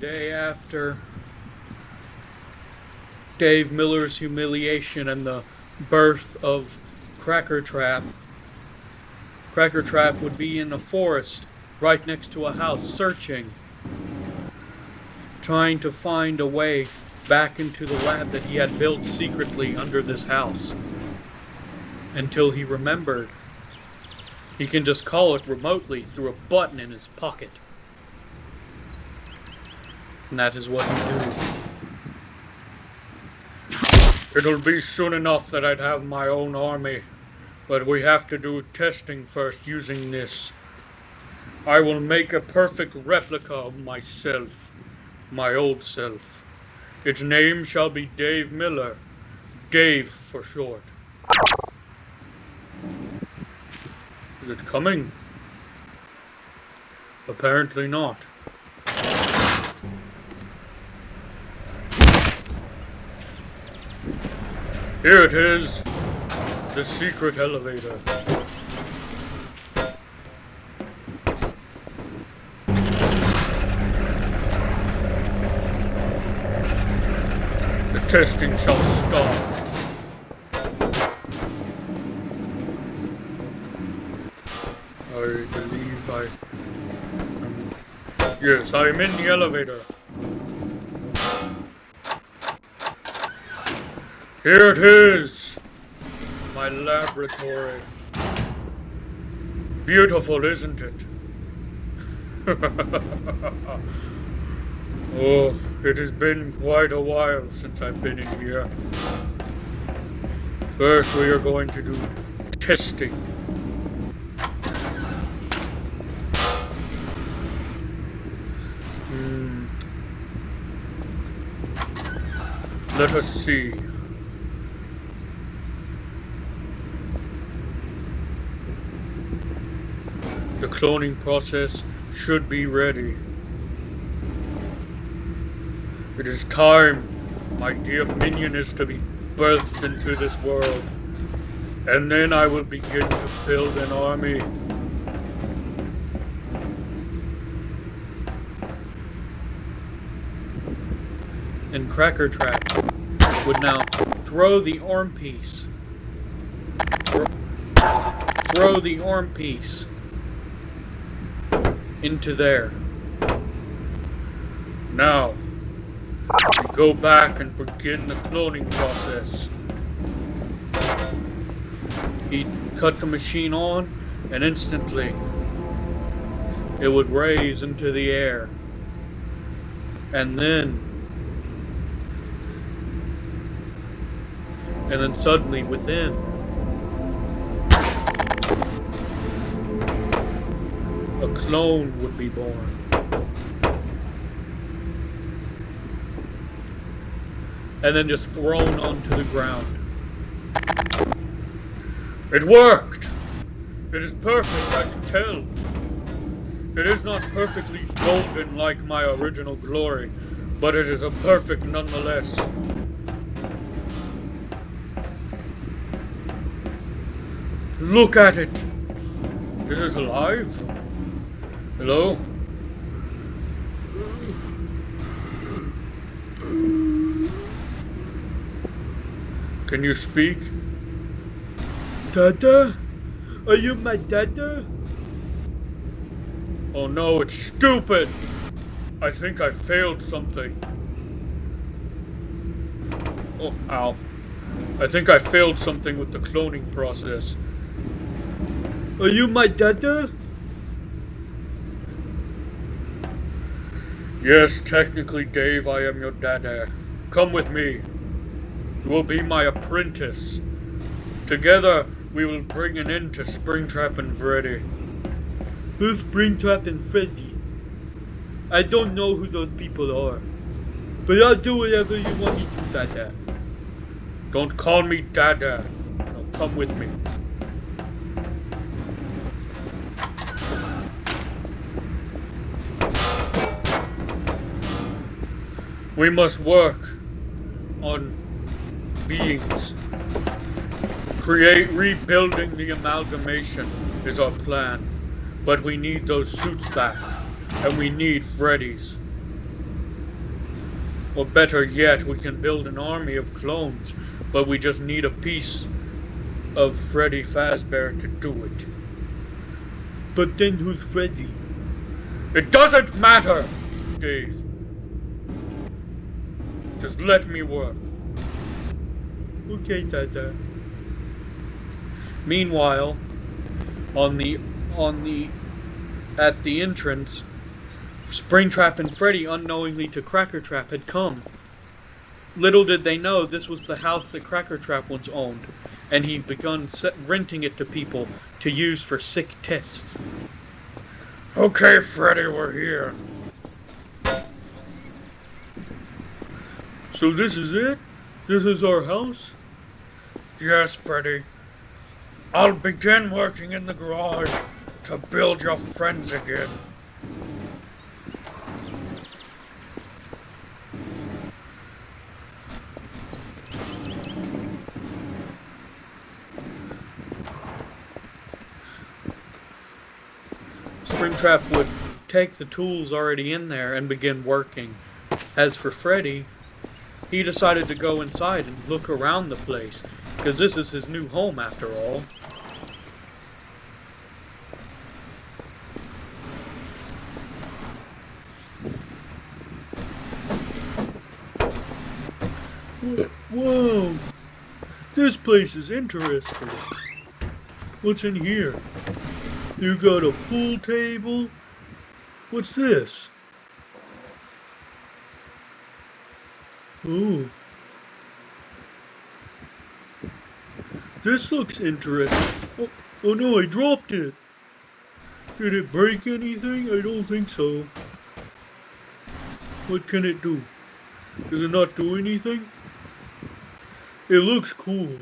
day after Dave Miller's humiliation and the birth of Crackertrap, Crackertrap would be in a forest right next to a house searching, trying to find a way back into the lab that he had built secretly under this house. Until he remembered he can just call it remotely through a button in his pocket. And that is what he do. It'll be soon enough that I'd have my own army, but we have to do testing first using this. I will make a perfect replica of myself, my old self. Its name shall be Dave Miller, Dave for short. Is it coming? Apparently not. Here it is, the secret elevator. The testing shall start. I believe yes, I'm in the elevator. Here it is, my laboratory. Beautiful, isn't it? Oh, it has been quite a while since I've been in here. First, we are going to do testing. Let us see. The cloning process should be ready. It is time, my dear minion is to be birthed into this world. And then I will begin to build an army. And Crackertrap would now throw the arm piece. Throw the arm piece into there. Now, we go back and begin the cloning process. He'd cut the machine on, and instantly it would raise into the air. And then suddenly within, a clone would be born. And then just thrown onto the ground. It worked! It is perfect, I can tell. It is not perfectly golden like my original glory, but it is a perfect nonetheless. Look at it! Is it alive? Hello? Can you speak? Dada? Are you my dada? Oh no, it's stupid! I think I failed something. Oh, ow. I think I failed something with the cloning process. Are you my dada? Yes, technically, Dave, I am your dada. Come with me. You will be my apprentice. Together, we will bring an end to Springtrap and Freddy. Who's Springtrap and Freddy? I don't know who those people are. But I'll do whatever you want me to, dada. Don't call me dada. Now come with me. We must work on beings. Rebuilding the amalgamation is our plan. But we need those suits back. And we need Freddy's. Or better yet, we can build an army of clones, but we just need a piece of Freddy Fazbear to do it. But then who's Freddy? It doesn't matter, Dave. Just let me work. Okay, Dada. Meanwhile, at the entrance, Springtrap and Freddy, unknowingly to Crackertrap, had come. Little did they know this was the house that Crackertrap once owned, and he'd begun renting it to people to use for sick tests. Okay, Freddy, we're here. So this is it? This is our house? Yes, Freddy. I'll begin working in the garage to build your friends again. Springtrap would take the tools already in there and begin working. As for Freddy, he decided to go inside and look around the place, because this is his new home after all. Whoa! This place is interesting. What's in here? You got a pool table? What's this? Oh. This looks interesting. Oh no, I dropped it. Did it break anything? I don't think so. What can it do? Does it not do anything? It looks cool.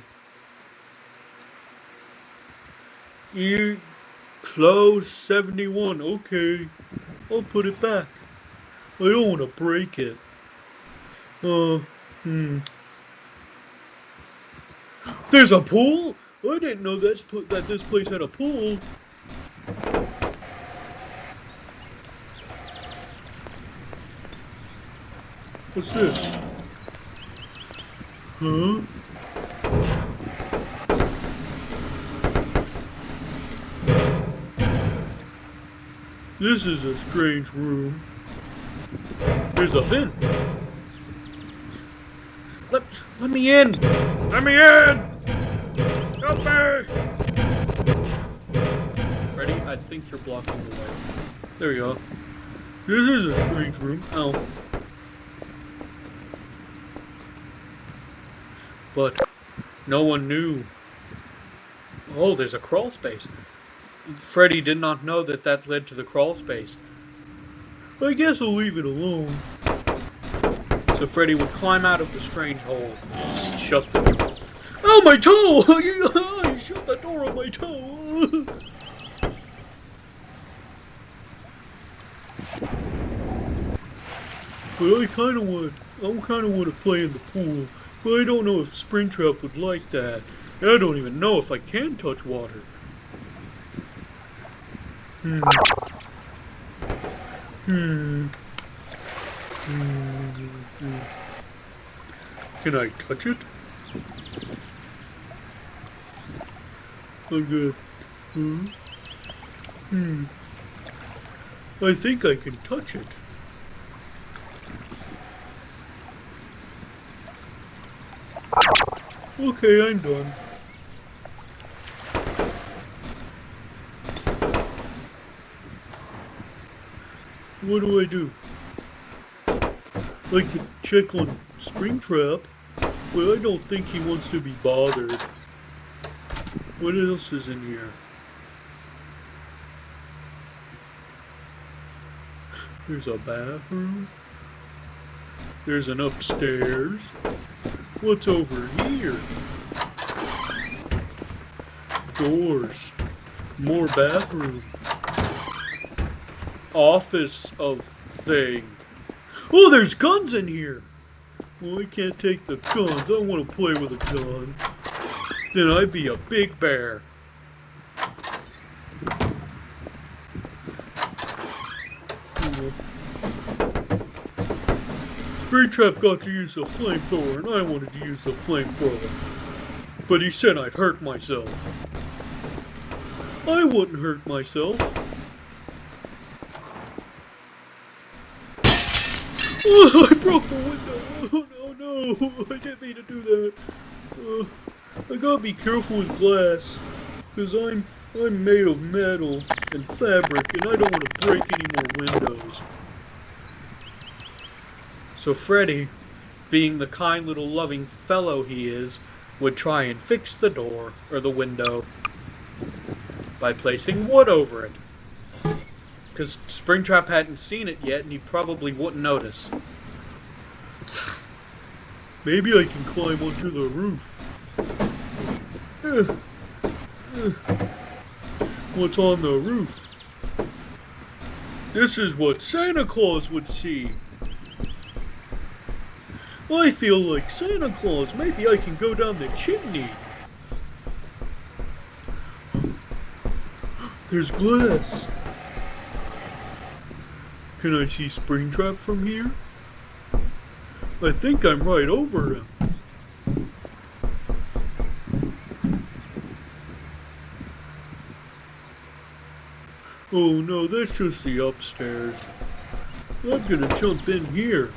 Close 71. Okay. I'll put it back. I don't want to break it. There's a pool? I didn't know that this place had a pool. What's this? Huh? This is a strange room. There's a vent. Let me in! Let me in! Help me! Freddy, I think you're blocking the way. There you go. This is a strange room. Oh. But no one knew. Oh, there's a crawl space. Freddy did not know that led to the crawl space. I guess I'll leave it alone. So Freddy would climb out of the strange hole and shut the door. Oh, my toe! You shut the door on my toe! But I kind of want to play in the pool, but I don't know if Springtrap would like that. And I don't even know if I can touch water. Can I touch it? I'm good. I think I can touch it. Okay, I'm done. What do I do? I could check on Springtrap, but I don't think he wants to be bothered. What else is in here? There's a bathroom. There's an upstairs. What's over here? Doors. More bathroom. Office of thing. Oh, there's guns in here! Well, I can't take the guns. I want to play with a gun. Then I'd be a big bear. Springtrap got to use the flamethrower, and I wanted to use the flamethrower. But he said I'd hurt myself. I wouldn't hurt myself. Oh, I broke the window. Oh, no, I didn't mean to do that. I gotta be careful with glass, because I'm made of metal and fabric, and I don't want to break any more windows. So Freddy, being the kind little loving fellow he is, would try and fix the door, or the window, by placing wood over it. Because Springtrap hadn't seen it yet, and he probably wouldn't notice. Maybe I can climb onto the roof. What's on the roof? This is what Santa Claus would see. I feel like Santa Claus. Maybe I can go down the chimney. There's glass. Can I see Springtrap from here? I think I'm right over him. Oh no, that's just the upstairs. I'm gonna jump in here.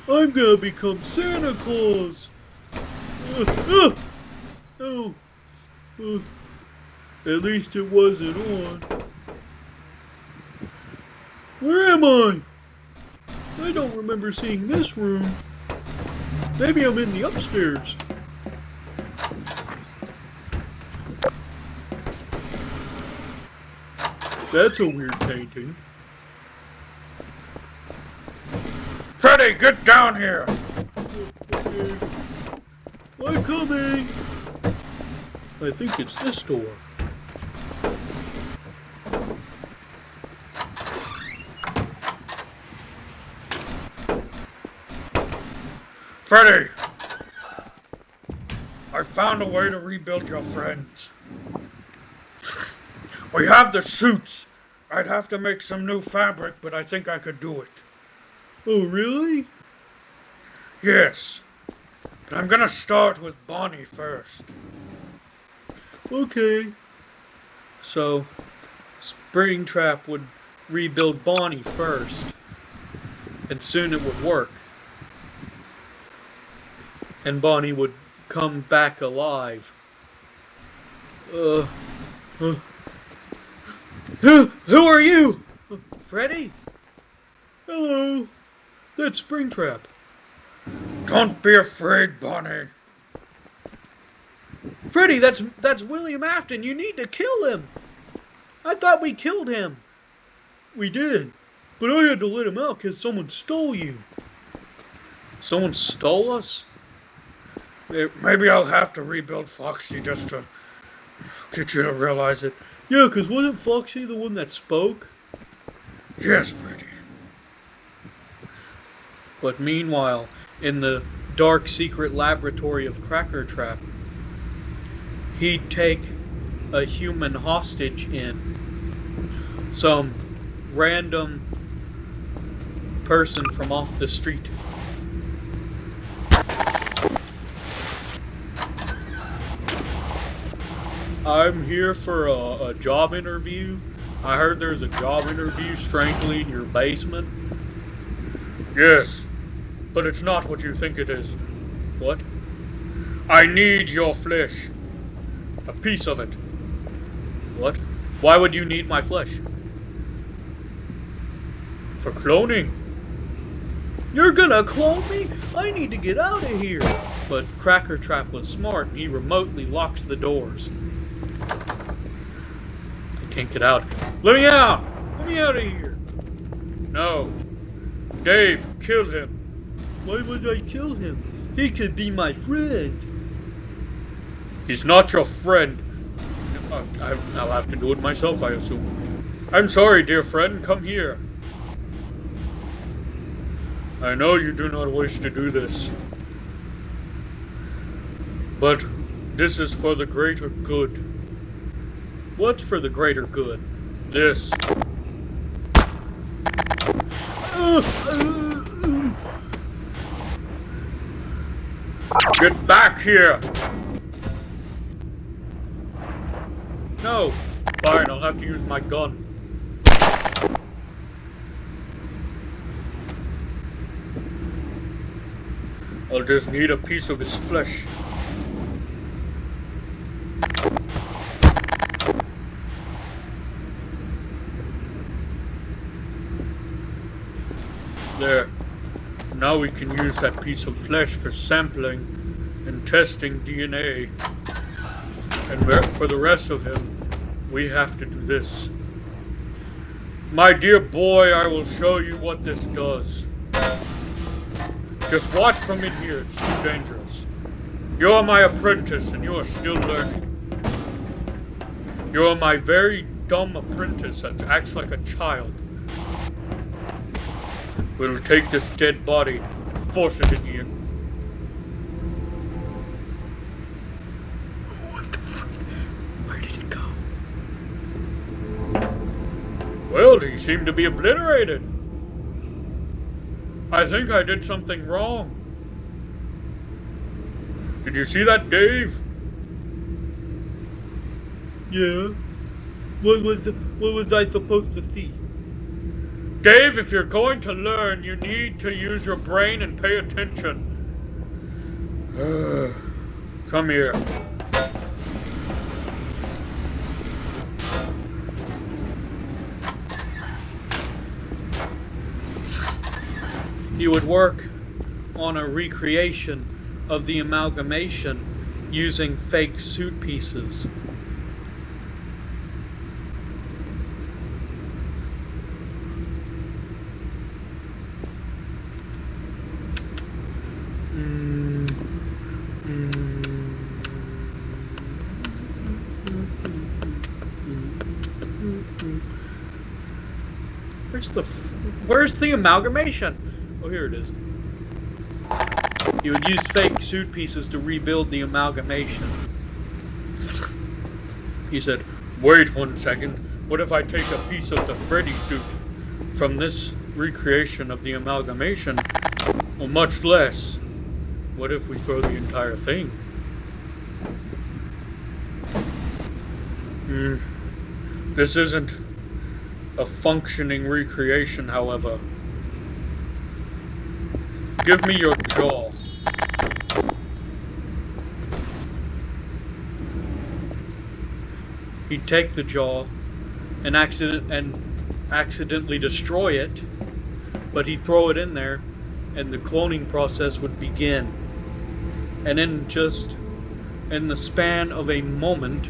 I'm gonna become Santa Claus! Oh. At least it wasn't on. Where am I? I don't remember seeing this room. Maybe I'm in the upstairs. That's a weird painting. Freddy, get down here! Okay. I'm coming! I think it's this door. Freddy! I found a way to rebuild your friends. We have the suits. I'd have to make some new fabric, but I think I could do it. Oh, really? Yes. But I'm gonna start with Bonnie first. Okay. So, Springtrap would rebuild Bonnie first, and soon it would work. And Bonnie would come back alive. Who are you? Freddy? Hello. That's Springtrap. Don't be afraid, Bonnie. Freddy, that's William Afton. You need to kill him. I thought we killed him. We did. But I had to let him out because someone stole you. Someone stole us? Maybe I'll have to rebuild Foxy just to get you to realize it. Yeah, because wasn't Foxy the one that spoke? Yes, Freddy. But meanwhile, in the dark secret laboratory of Crackertrap, he'd take a human hostage in. Some random person from off the street. I'm here for a job interview. I heard there's a job interview strangely in your basement. Yes, but it's not what you think it is. What? I need your flesh. A piece of it. What? Why would you need my flesh? For cloning. You're gonna clone me? I need to get out of here. But Crackertrap was smart and he remotely locks the doors. I can't get out. Let me out! Let me out of here! No. Dave, kill him. Why would I kill him? He could be my friend. He's not your friend. I'll have to do it myself, I assume. I'm sorry, dear friend. Come here. I know you do not wish to do this. But this is for the greater good. What's for the greater good? This. Get back here! No. Fine, I'll have to use my gun. I'll just need a piece of his flesh. There. Now we can use that piece of flesh for sampling and testing DNA. And for the rest of him, we have to do this. My dear boy, I will show you what this does. Just watch from in here, it's too dangerous. You're my apprentice and you are still learning. You're my very dumb apprentice that acts like a child. We'll take this dead body, force it in here. What the fuck? Where did it go? Well, he seemed to be obliterated. I think I did something wrong. Did you see that, Dave? Yeah. What was I supposed to see? Dave, if you're going to learn, you need to use your brain and pay attention. Come here. He would work on a recreation of the amalgamation using fake suit pieces. Where's the amalgamation? Oh, here it is. He would use fake suit pieces to rebuild the amalgamation. He said, Wait 1 second. What if I take a piece of the Freddy suit from this recreation of the amalgamation? Or much less, what if we throw the entire thing? This isn't a functioning recreation, however. Give me your jaw. he'd take the jaw and accidentally destroy it, but he'd throw it in there and the cloning process would begin. And then just in the span of a moment,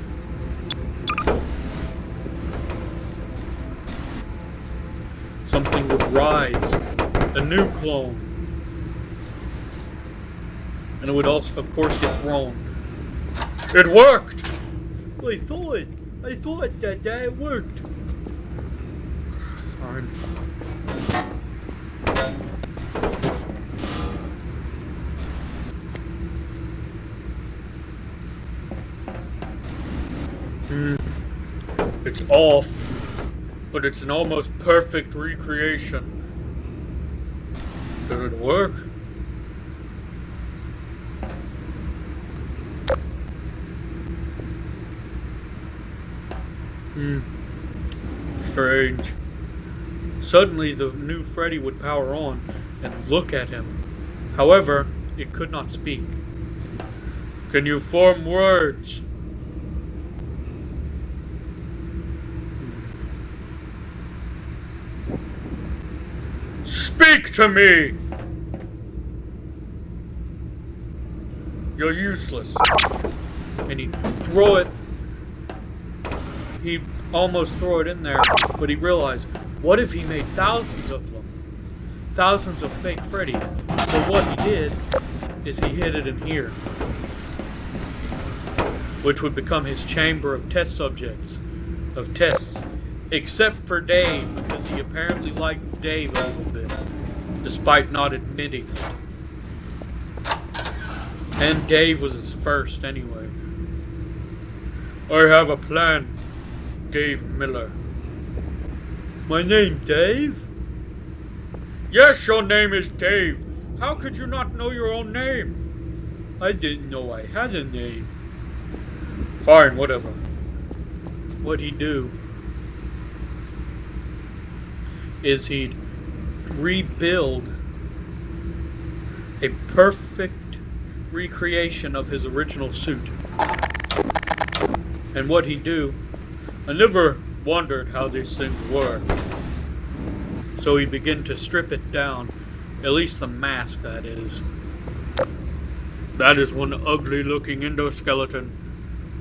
something would rise, a new clone. And it would also, of course, get thrown. It worked! I thought that it worked. Fine. It's off, but it's an almost perfect recreation. Did it work? Strange. Suddenly the new Freddy would power on and look at him. However, it could not speak. Can you form words? Speak to me! You're useless. And he'd throw it. He'd almost throw it in there, but he realized, what if he made thousands of them? Thousands of fake Freddys. So what he did is he hid it in here, which would become his chamber of test subjects, of tests. Except for Dave, because he apparently liked Dave a little bit, despite not admitting it. And Dave was his first anyway. I have a plan, Dave Miller. My name Dave? Yes, your name is Dave. How could you not know your own name? I didn't know I had a name. Fine, whatever. What he'd do is he'd rebuild a perfect recreation of his original suit. And what he'd do, I never wondered how these things worked. so he'd begin to strip it down, at least the mask, that is. That is one ugly looking endoskeleton.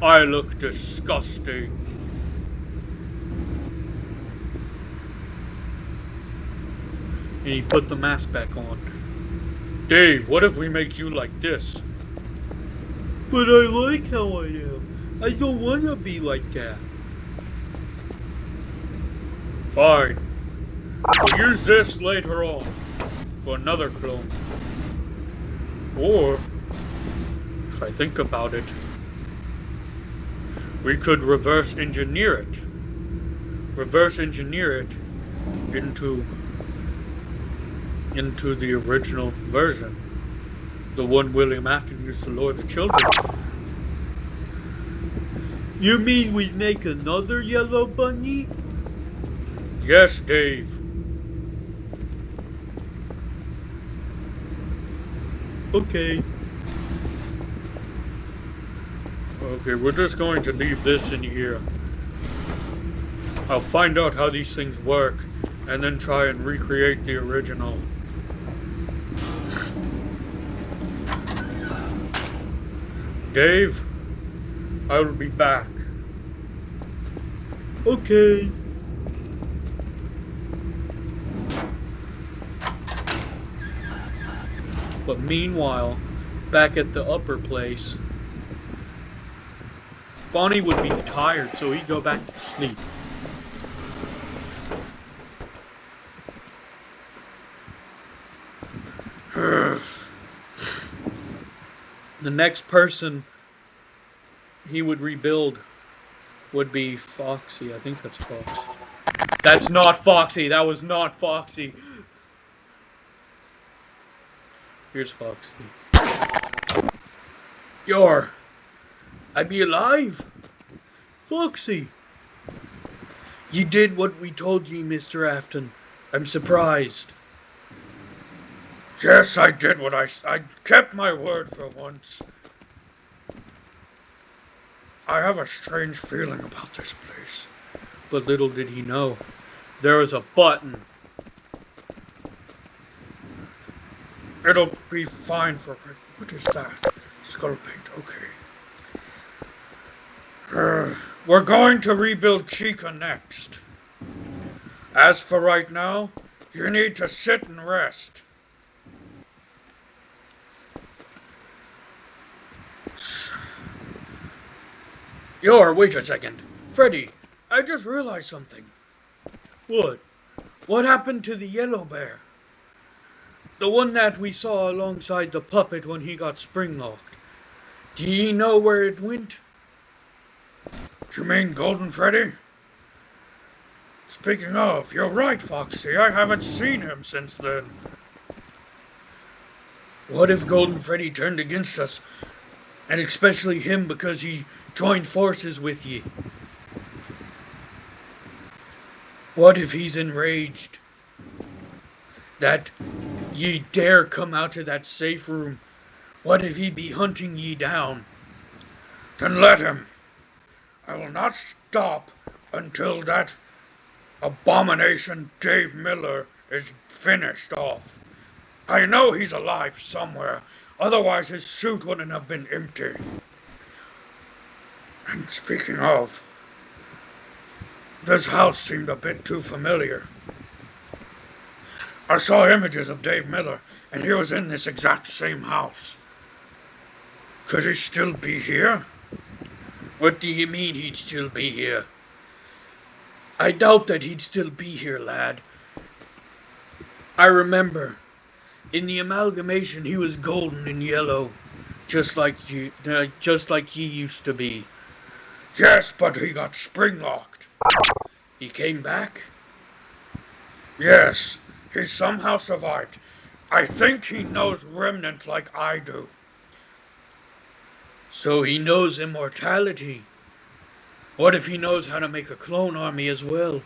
I look disgusting. And he'd put the mask back on. Dave, what if we make you like this? But I like how I am. I don't want to be like that. Fine. We'll use this later on for another clone. Or, if I think about it, we could reverse engineer it. Reverse engineer it into the original version. The one William Afton used to lure the children. You mean we make another yellow bunny? Yes, Dave. Okay. Okay, we're just going to leave this in here. I'll find out how these things work, and then try and recreate the original. Dave, I will be back. Okay. But meanwhile, back at the upper place, Bonnie would be tired, so he'd go back to sleep. The next person he would rebuild would be Foxy. I think that's Foxy. That's not Foxy. That was not Foxy. Here's Foxy. I be alive? Foxy. You did what we told you, Mr. Afton. I'm surprised. Yes, I did what I kept my word for once. I have a strange feeling about this place. But little did he know, there was a button. It'll be fine for... What is that? Skull paint, okay. We're going to rebuild Chica next. As for right now, you need to sit and rest. Wait a second. Freddy, I just realized something. What? What happened to the yellow bear? The one that we saw alongside the puppet when he got spring-locked. Do you know where it went? You mean Golden Freddy? Speaking of, you're right, Foxy. I haven't seen him since then. What if Golden Freddy turned against us? And especially him because he joined forces with ye. What if he's enraged that ye dare come out of that safe room? What if he be hunting ye down? Then let him. I will not stop until that abomination Dave Miller is finished off. I know he's alive somewhere, otherwise his suit wouldn't have been empty. And speaking of, this house seemed a bit too familiar. I saw images of Dave Miller, and he was in this exact same house. Could he still be here? What do you mean he'd still be here? I doubt that he'd still be here, lad. I remember, in the amalgamation he was golden and yellow, just like he used to be. Yes, but he got spring-locked. He came back? Yes, he somehow survived. I think he knows Remnant like I do. So he knows immortality. What if he knows how to make a clone army as well?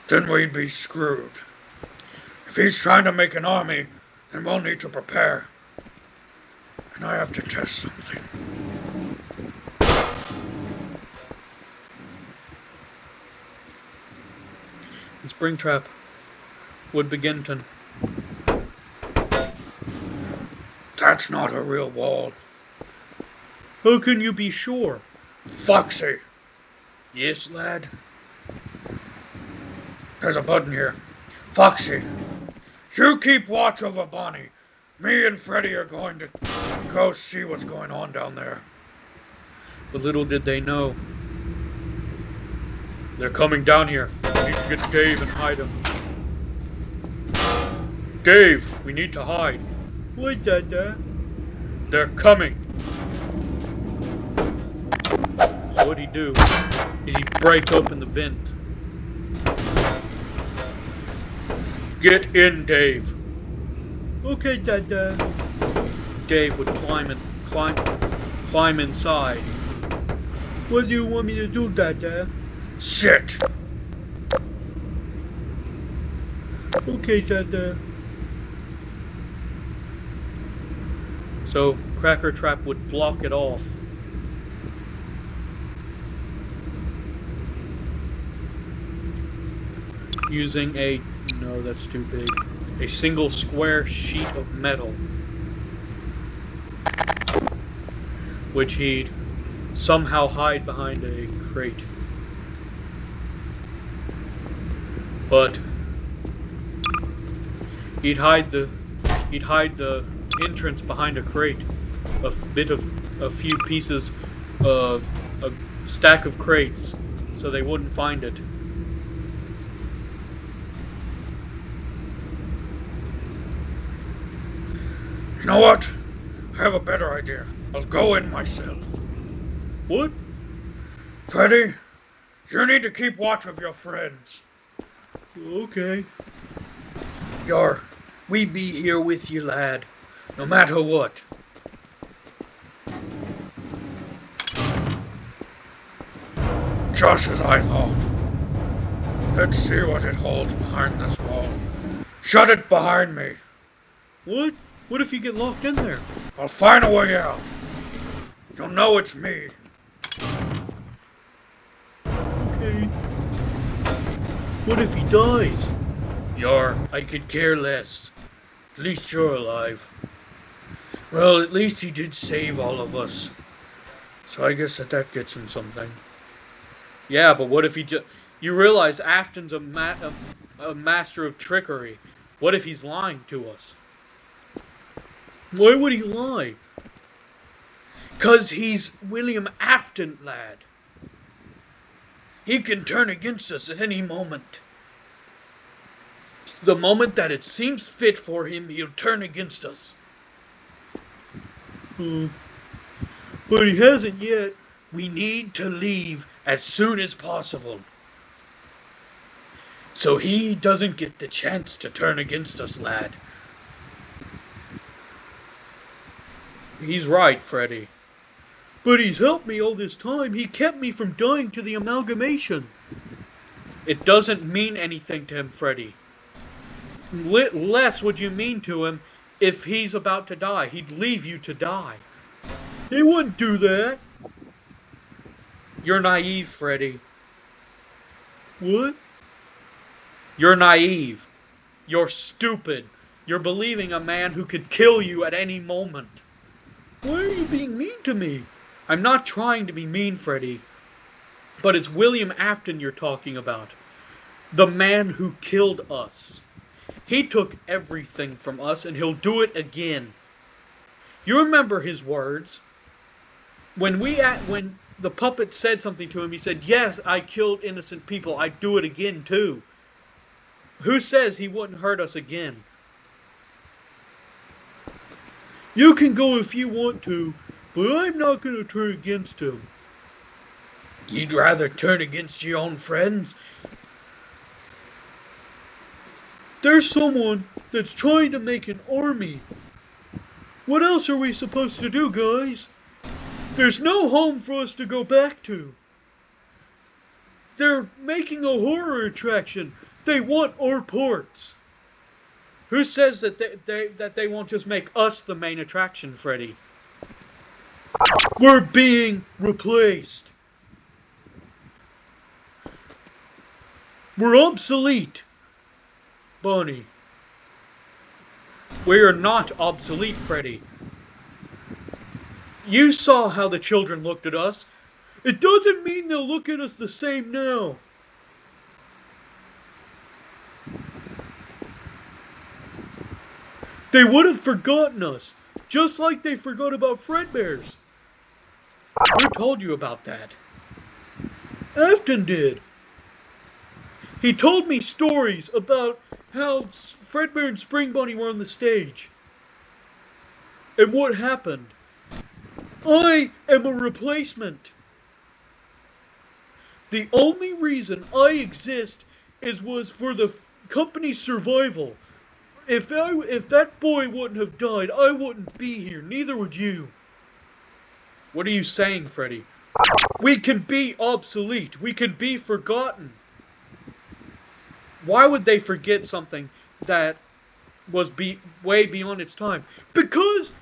Then we'd be screwed. If he's trying to make an army, then we'll need to prepare. And I have to test something. In Springtrap, Woodbeginton. That's not a real wall. How can you be sure? Foxy, Yes, lad. there's a button here. Foxy, you keep watch over Bonnie. Me and Freddy are going to go see what's going on down there. But little did they know. They're coming down here. We need to get Dave and hide him. Dave, we need to hide. What, Dada? They're coming. So what'd he do? Is he break open the vent? Get in, Dave. Okay, Dada. Dave would climb inside. What do you want me to do, Dada? Sit. Okay, Dada. So Crackertrap would block it off. Using no, that's too big. A single square sheet of metal, which he'd somehow hide behind a crate. But he'd hide the entrance behind a crate, a few pieces, a stack of crates, so they wouldn't find it. You know what? I have a better idea. I'll go in myself. What? Freddy, you need to keep watch of your friends. Okay. We be here with you, lad, no matter what. Just as I thought. Let's see what it holds behind this wall. Shut it behind me. What? What if you get locked in there? I'll find a way out. You'll know it's me. Okay. What if he dies? I could care less. At least you're alive. Well, at least he did save all of us. So I guess that gets him something. Yeah, but what if he you realize Afton's a master of trickery. What if he's lying to us? Why would he lie? 'Cause he's William Afton, lad. He can turn against us at any moment. The moment that it seems fit for him, he'll turn against us. But he hasn't yet. We need to leave as soon as possible, so he doesn't get the chance to turn against us, lad. He's right, Freddy. But he's helped me all this time. He kept me from dying to the amalgamation. It doesn't mean anything to him, Freddy. Less would you mean to him if he's about to die. He'd leave you to die. He wouldn't do that. You're naive, Freddy. What? You're naive. You're stupid. You're believing a man who could kill you at any moment. Why are you being mean to me? I'm not trying to be mean, Freddy. But it's William Afton you're talking about. The man who killed us. He took everything from us, and he'll do it again. You remember his words? When the puppet said something to him, he said, "Yes, I killed innocent people. I'd do it again, too." Who says he wouldn't hurt us again? You can go if you want to, but I'm not going to turn against him. You'd rather turn against your own friends? There's someone that's trying to make an army. What else are we supposed to do, guys? There's no home for us to go back to. They're making a horror attraction. They want our parts. Who says that they won't just make us the main attraction, Freddy? We're being replaced. We're obsolete. Bonnie. We are not obsolete, Freddy. You saw how the children looked at us. It doesn't mean they'll look at us the same now. They would have forgotten us, just like they forgot about Fredbear's. Who told you about that? Afton did. He told me stories about how Fredbear and Spring Bunny were on the stage. And what happened. I am a replacement. The only reason I exist was for the company's survival. If that boy wouldn't have died, I wouldn't be here. Neither would you. What are you saying, Freddy? We can be obsolete. We can be forgotten. Why would they forget something that was way beyond its time? Because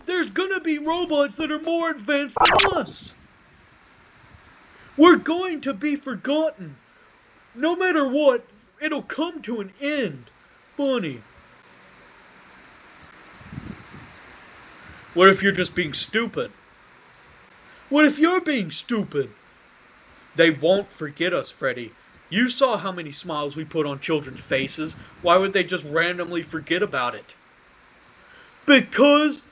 there's gonna be robots that are more advanced than us. We're going to be forgotten. No matter what, it'll come to an end. Bonnie. What if you're just being stupid? What if you're being stupid? They won't forget us, Freddy. You saw how many smiles we put on children's faces. Why would they just randomly forget about it? Because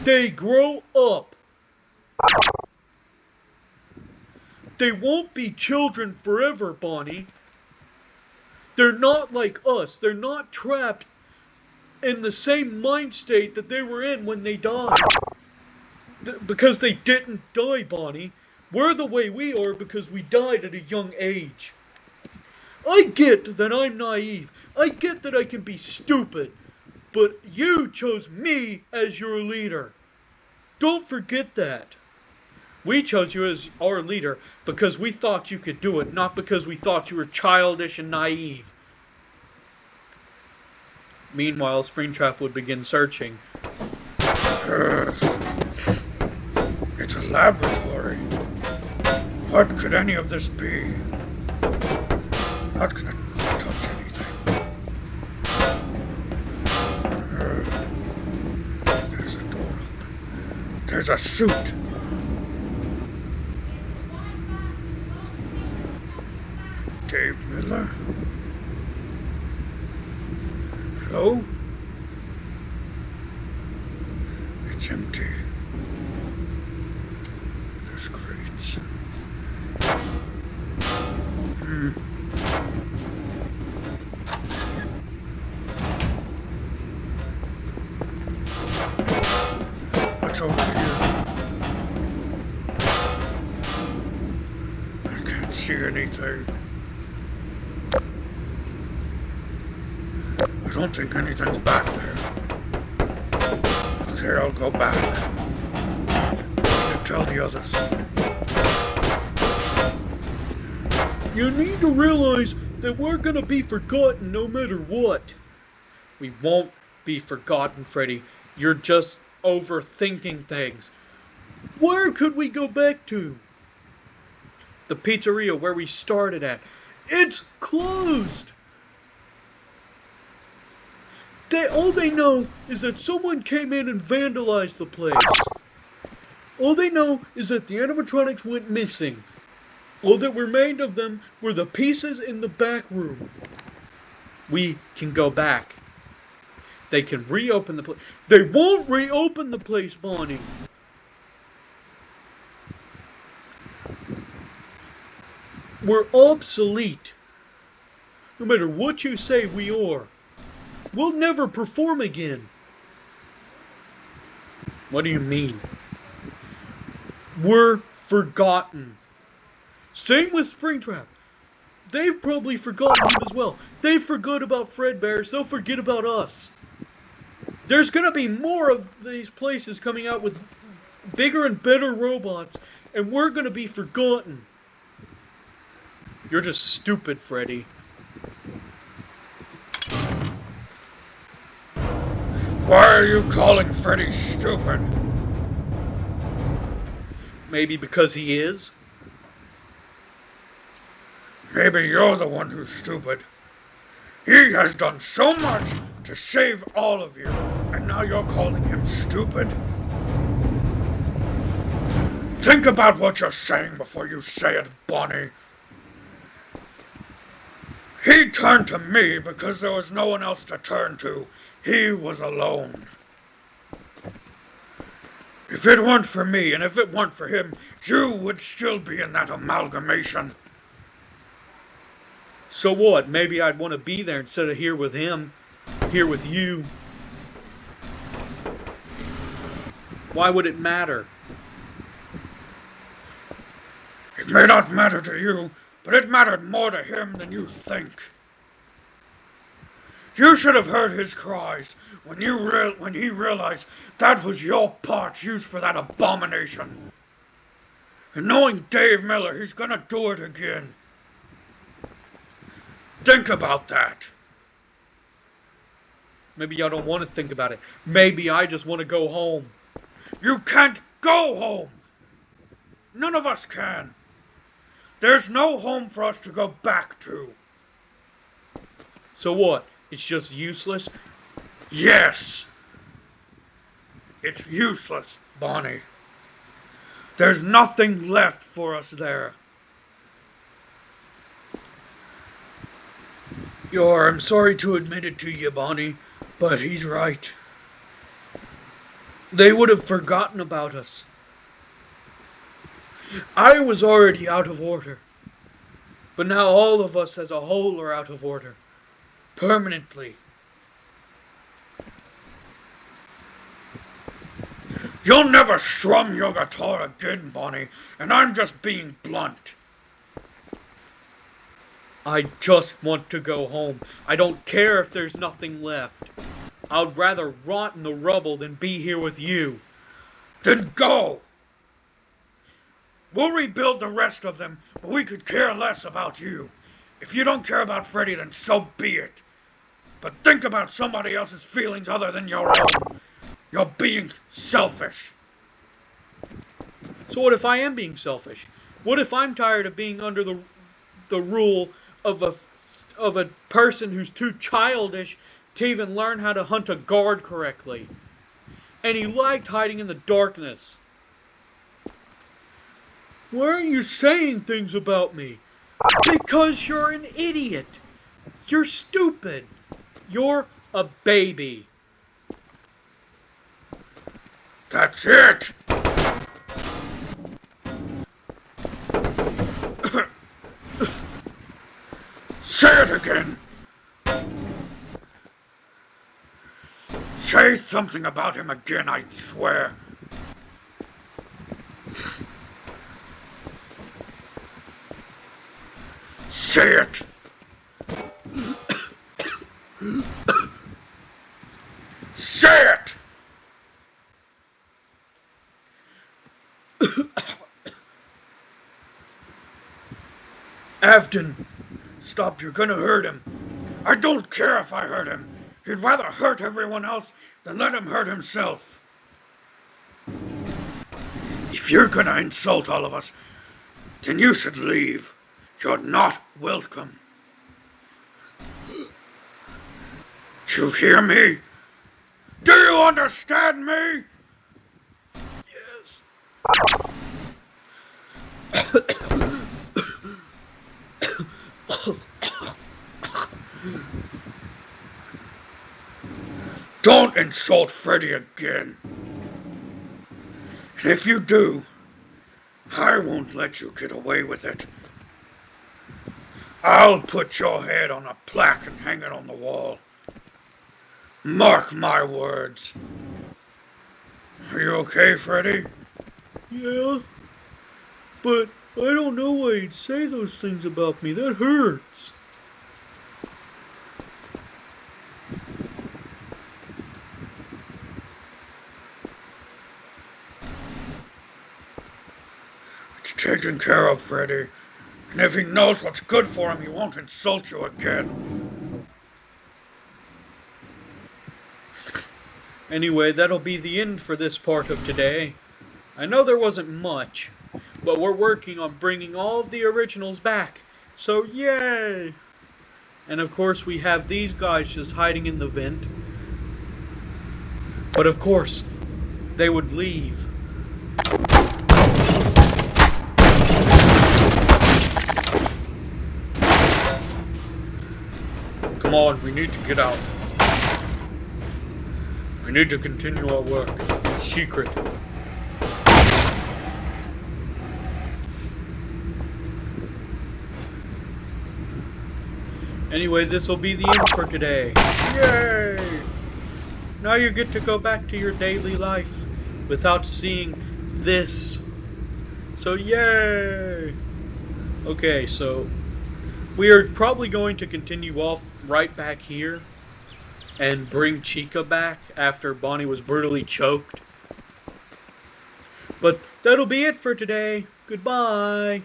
they grow up. They won't be children forever, Bonnie. They're not like us. They're not trapped in the same mind state that they were in when they died. Because they didn't die, Bonnie. We're the way we are because we died at a young age. I get that I'm naive. I get that I can be stupid. But you chose me as your leader. Don't forget that. We chose you as our leader because we thought you could do it, not because we thought you were childish and naive. Meanwhile, Springtrap would begin searching. It's a laboratory. What could any of this be? Not gonna touch anything. There's a door open. There's a suit. Dave Miller? Hello? It's empty. There's crates. What's over here? I can't see anything. I don't think anything's back there. Okay, I'll go back. To tell the others. You need to realize that we're gonna be forgotten no matter what. We won't be forgotten, Freddy. You're just overthinking things. Where could we go back to? The pizzeria where we started at. It's closed! All they know is that someone came in and vandalized the place. All they know is that the animatronics went missing. All that remained of them were the pieces in the back room. We can go back. They can reopen the place. They won't reopen the place, Bonnie. We're obsolete. No matter what you say we are. We'll never perform again. What do you mean? We're forgotten. Same with Springtrap. they've probably forgotten him as well. They forgot about Fredbear, so forget about us. There's gonna be more of these places coming out with bigger and better robots, and we're gonna be forgotten. You're just stupid, Freddy. Why are you calling Freddy stupid? Maybe because he is? Maybe you're the one who's stupid. He has done so much to save all of you, and now you're calling him stupid? Think about what you're saying before you say it, Bonnie. He turned to me because there was no one else to turn to. He was alone. If it weren't for me, and if it weren't for him, you would still be in that amalgamation. So what? Maybe I'd want to be there instead of here with him. Here with you. Why would it matter? It may not matter to you, but it mattered more to him than you think. You should have heard his cries when he realized that was your part used for that abomination. And knowing Dave Miller, he's gonna do it again. Think about that. Maybe I don't want to think about it. Maybe I just want to go home. You can't go home. None of us can. There's no home for us to go back to. So what? It's just useless? Yes. It's useless, Bonnie. There's nothing left for us there. I'm sorry to admit it to you, Bonnie, but he's right. They would have forgotten about us. I was already out of order. But now all of us as a whole are out of order. Permanently. You'll never strum your guitar again, Bonnie, and I'm just being blunt. I just want to go home. I don't care if there's nothing left. I'd rather rot in the rubble than be here with you. Then go! We'll rebuild the rest of them, but we could care less about you. If you don't care about Freddy, then so be it. But think about somebody else's feelings other than your own. You're being selfish. So what if I am being selfish? What if I'm tired of being under the rule of a person who's too childish to even learn how to hunt a guard correctly? And he liked hiding in the darkness. Why aren't you saying things about me? Because you're an idiot. You're stupid. You're a baby. That's it! Say it again! Say something about him again, I swear. Say it! Say it! Afton, stop, you're gonna hurt him. I don't care if I hurt him. He'd rather hurt everyone else than let him hurt himself. If you're gonna insult all of us, then you should leave. You're not welcome. You hear me? Do you understand me? Yes. Don't insult Freddy again. And if you do, I won't let you get away with it. I'll put your head on a plaque and hang it on the wall. Mark my words. Are you okay, Freddy? Yeah. But I don't know why you'd say those things about me. That hurts. It's taken care of, Freddy. And if he knows what's good for him, he won't insult you again. Anyway, that'll be the end for this part of today. I know there wasn't much, but we're working on bringing all of the originals back. So, yay! And of course, we have these guys just hiding in the vent. But of course, they would leave. Come on, we need to get out. We need to continue our work in secret. Anyway, this will be the end for today. Yay! Now you get to go back to your daily life without seeing this. So, yay! Okay, so we are probably going to continue off right back here and bring Chica back after Bonnie was brutally choked. But that'll be it for today. Goodbye!